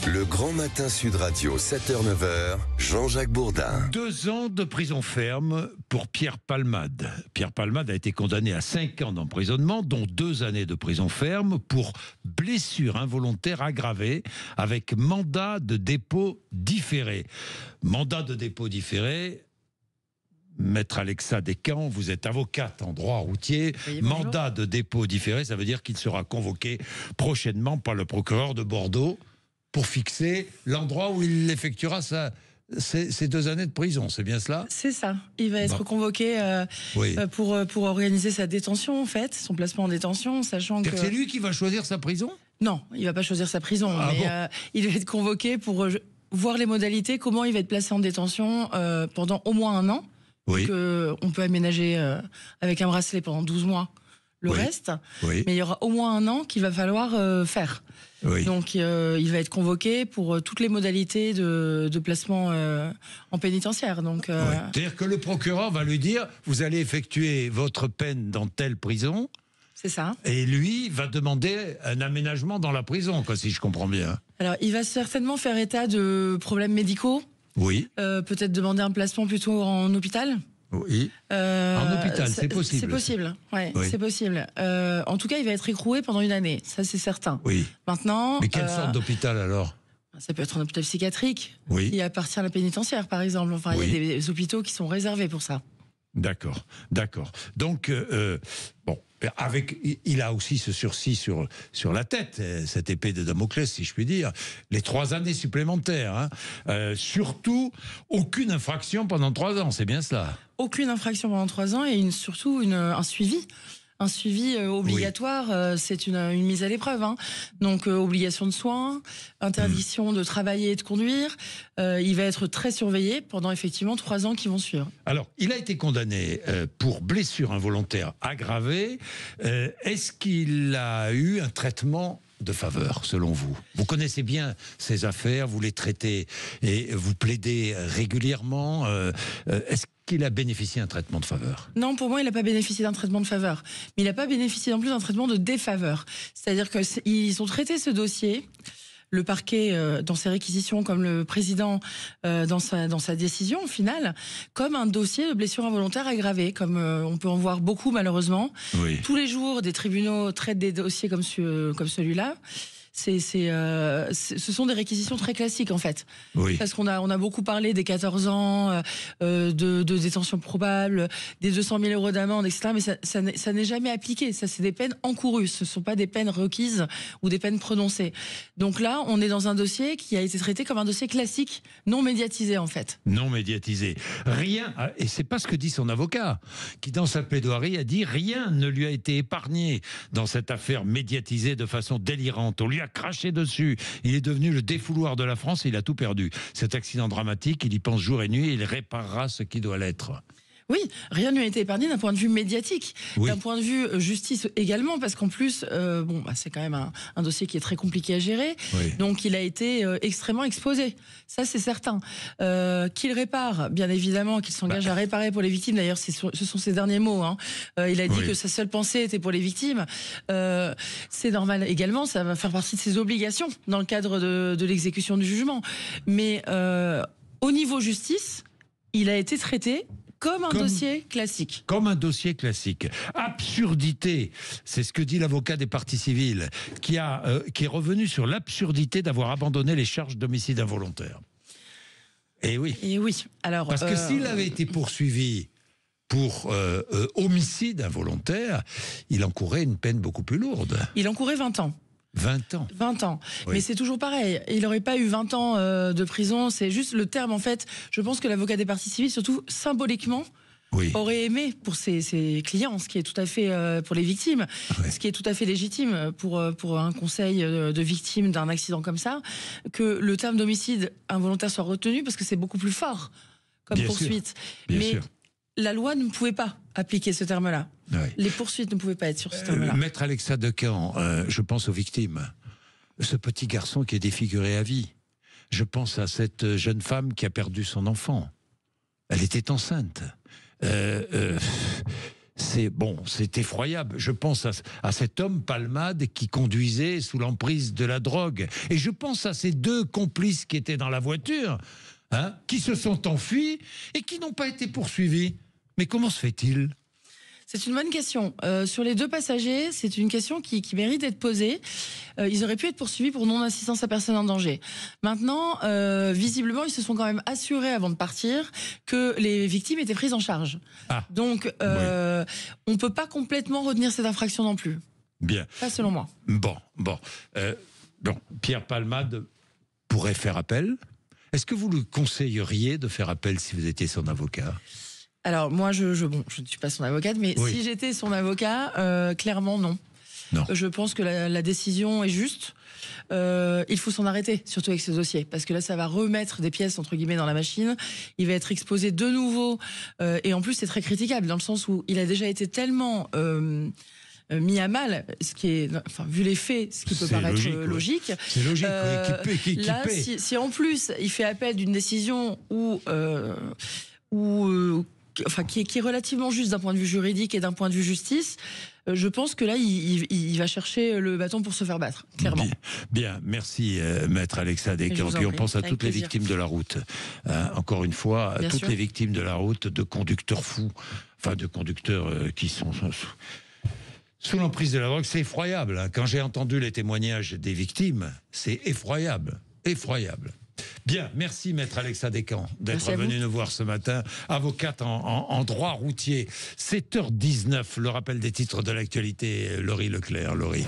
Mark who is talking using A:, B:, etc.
A: Le Grand Matin Sud Radio, 7h-9h, Jean-Jacques Bourdin.
B: 2 ans de prison ferme pour Pierre Palmade. Pierre Palmade a été condamné à 5 ans d'emprisonnement, dont 2 années de prison ferme pour blessure involontaire aggravée avec mandat de dépôt différé. Mandat de dépôt différé. Maître Alexa Descamps, vous êtes avocate en droit routier.
C: Oui,
B: mandat de dépôt différé, ça veut dire qu'il sera convoqué prochainement par le procureur de Bordeaux pour fixer l'endroit où il effectuera ces 2 années de prison. C'est bien cela?
C: C'est ça. Il va être convoqué pour organiser sa détention, en fait, son placement en détention, sachant que...
B: C'est lui qui va choisir sa prison?
C: Non, il va pas choisir sa prison, mais
B: bon
C: il va être convoqué pour voir les modalités, comment il va être placé en détention pendant au moins 1 an.
B: Oui.
C: Donc, on peut aménager avec un bracelet pendant 12 mois le reste, mais il y aura au moins 1 an qu'il va falloir faire.
B: Oui.
C: Donc, il va être convoqué pour toutes les modalités de placement en pénitentiaire. Donc,
B: c'est-à-dire que le procureur va lui dire, vous allez effectuer votre peine dans telle prison.
C: C'est ça.
B: Et lui va demander un aménagement dans la prison, quoi, si je comprends bien.
C: Alors, il va certainement faire état de problèmes médicaux.
B: Oui.
C: Peut-être demander un placement plutôt en hôpital.
B: Oui. En hôpital, c'est possible.
C: C'est possible, ouais,
B: oui.
C: C'est possible. En tout cas, il va être écroué pendant 1 année, ça c'est certain.
B: Oui.
C: Maintenant.
B: Mais quelle sorte d'hôpital alors?
C: Ça peut être un hôpital psychiatrique qui appartient à la pénitentiaire, par exemple. Enfin, il y a des hôpitaux qui sont réservés pour ça.
B: D'accord, d'accord. Donc, bon, il a aussi ce sursis sur la tête, cette épée de Damoclès, si je puis dire, les 3 années supplémentaires. Surtout, aucune infraction pendant 3 ans, c'est bien cela? Aucune
C: infraction pendant 3 ans et surtout un suivi. Un suivi obligatoire, c'est une mise à l'épreuve. Donc, obligation de soins, interdiction de travailler et de conduire. Il va être très surveillé pendant effectivement 3 ans qui vont suivre.
B: Alors, il a été condamné pour blessure involontaire aggravée. Est-ce qu'il a eu un traitement de faveur, selon vous? Vous connaissez bien ces affaires, vous les traitez et vous plaidez régulièrement. Est-ce qu'il a bénéficié d'un traitement de faveur?
C: Non, pour moi, il n'a pas bénéficié d'un traitement de faveur. Mais il n'a pas bénéficié non plus d'un traitement de défaveur. C'est-à-dire qu'ils ont traité ce dossier, le parquet dans ses réquisitions, comme le président dans sa décision finale, comme un dossier de blessure involontaire aggravée, comme on peut en voir beaucoup malheureusement.
B: Oui.
C: Tous les jours, des tribunaux traitent des dossiers comme celui-là. Ce sont des réquisitions très classiques en fait.
B: Oui.
C: Parce qu'on a beaucoup parlé des 14 ans, de détention probable, des 200 000 € d'amende, etc. Mais ça n'est jamais appliqué. Ça, c'est des peines encourues. Ce ne sont pas des peines requises ou des peines prononcées. Donc là, on est dans un dossier qui a été traité comme un dossier classique, non médiatisé en fait.
B: Non médiatisé. Rien, et c'est pas ce que dit son avocat, qui dans sa plaidoirie a dit rien ne lui a été épargné dans cette affaire médiatisée de façon délirante. On lui a craché dessus. Il est devenu le défouloir de la France et il a tout perdu. Cet accident dramatique, il y pense jour et nuit et il réparera ce qui doit l'être.
C: Oui, rien ne lui a été épargné d'un point de vue médiatique, d'un point de vue justice également, parce qu'en plus, c'est quand même un dossier qui est très compliqué à gérer, donc il a été extrêmement exposé, ça c'est certain. Qu'il répare, bien évidemment, qu'il s'engage à réparer pour les victimes, d'ailleurs ce sont ses derniers mots, il a dit que sa seule pensée était pour les victimes, c'est normal également, ça va faire partie de ses obligations dans le cadre de l'exécution du jugement, mais au niveau justice, il a été traité comme un dossier classique.
B: Comme un dossier classique. Absurdité, c'est ce que dit l'avocat des parties civiles, qui est revenu sur l'absurdité d'avoir abandonné les charges d'homicide involontaire. Et oui.
C: Et oui. Alors,
B: parce que s'il avait été poursuivi pour homicide involontaire, il encourait une peine beaucoup plus lourde.
C: Il encourait 20 ans.
B: 20 ans.
C: 20 ans. Oui. Mais c'est toujours pareil. Il n'aurait pas eu 20 ans de prison. C'est juste le terme, en fait. Je pense que l'avocat des parties civiles, surtout symboliquement, aurait aimé pour ses clients, ce qui est tout à fait pour les victimes, ce qui est tout à fait légitime pour un conseil de victimes d'un accident comme ça, que le terme d'homicide involontaire soit retenu parce que c'est beaucoup plus fort comme poursuite. Bien sûr. La loi ne pouvait pas appliquer ce terme-là. Les poursuites ne pouvaient pas être sur ce terme-là.
B: Maître Alexa Descamps, je pense aux victimes. Ce petit garçon qui est défiguré à vie. Je pense à cette jeune femme qui a perdu son enfant. Elle était enceinte. c'est effroyable. Je pense à cet homme Palmade qui conduisait sous l'emprise de la drogue. Et je pense à ces 2 complices qui étaient dans la voiture, qui se sont enfuis et qui n'ont pas été poursuivis. Mais comment se fait-il ?
C: C'est une bonne question. Sur les 2 passagers, c'est une question qui mérite d'être posée. Ils auraient pu être poursuivis pour non-assistance à personne en danger. Maintenant, visiblement, ils se sont quand même assurés avant de partir que les victimes étaient prises en charge. Donc, on ne peut pas complètement retenir cette infraction non plus.
B: Bien.
C: Pas selon moi.
B: Bon. Pierre Palmade pourrait faire appel. Est-ce que vous lui conseilleriez de faire appel si vous étiez son avocat ?
C: Alors moi, je ne suis pas son avocate, mais si j'étais son avocat, clairement non. Je pense que la décision est juste. Il faut s'en arrêter, surtout avec ce dossier, parce que là, ça va remettre des pièces entre guillemets dans la machine. Il va être exposé de nouveau, et en plus, c'est très critiquable dans le sens où il a déjà été tellement mis à mal, ce qui est, vu les faits, ce qui peut paraître logique.
B: C'est logique.
C: Là, si en plus il fait appel d'une décision qui est relativement juste d'un point de vue juridique et d'un point de vue justice, je pense que là, il va chercher le bâton pour se faire battre, clairement.
B: Bien. Merci, Maître Alexa Descamps. Puis on pense à toutes les victimes de la route. Encore une fois, toutes les victimes de la route, de conducteurs fous, de conducteurs qui sont sous l'emprise de la drogue. C'est effroyable. Quand j'ai entendu les témoignages des victimes, c'est effroyable. Bien, merci Maître Alexa Descamps d'être venu nous voir ce matin, avocate en droit routier. 7h19, le rappel des titres de l'actualité, Laurie Leclerc. Laurie.